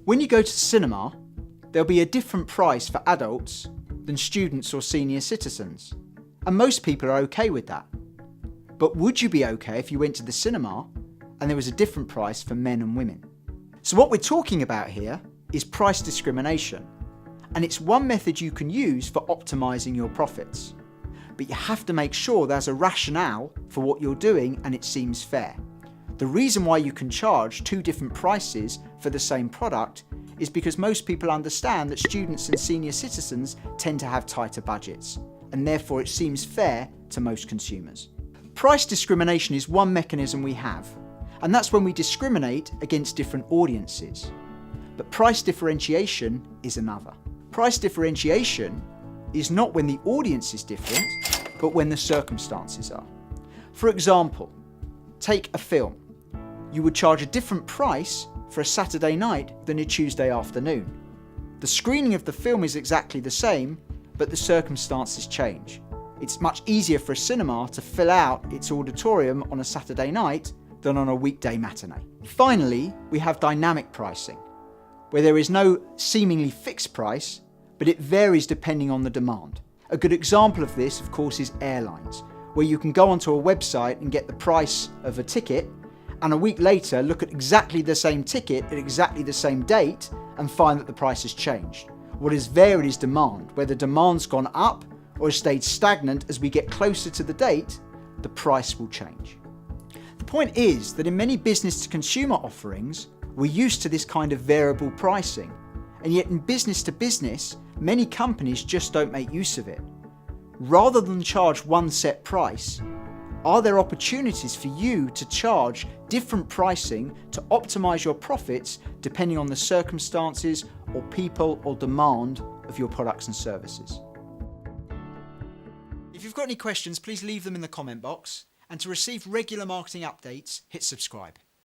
When you go to the cinema, there'll be a different price for adults than students or senior citizens. And most people are okay with that. But would you be okay if you went to the cinema and there was a different price for men and women? So what we're talking about here is price discrimination. And it's one method you can use for optimizing your profits. But you have to make sure there's a rationale for what you're doing and it seems fair. The reason why you can charge two different prices for the same product is because most people understand that students and senior citizens tend to have tighter budgets, and therefore it seems fair to most consumers. Price discrimination is one mechanism we have, and that's when we discriminate against different audiences. But price differentiation is another. Price differentiation is not when the audience is different, but when the circumstances are. For example, take a film. You would charge a different price for a Saturday night than a Tuesday afternoon. The screening of the film is exactly the same, but the circumstances change. It's much easier for a cinema to fill out its auditorium on a Saturday night than on a weekday matinee. Finally, we have dynamic pricing, where there is no seemingly fixed price, but it varies depending on the demand. A good example of this, of course, is airlines, where you can go onto a website and get the price of a ticket, and a week later look at exactly the same ticket at exactly the same date and find that the price has changed. What has varied is demand. Whether demand's gone up or has stayed stagnant as we get closer to the date, the price will change. The point is that in many business to consumer offerings, we're used to this kind of variable pricing, and yet in business to business, many companies just don't make use of it. Rather than charge one set price, are there opportunities for you to charge different pricing to optimize your profits depending on the circumstances or people or demand of your products and services? If you've got any questions, please leave them in the comment box. And to receive regular marketing updates, hit subscribe.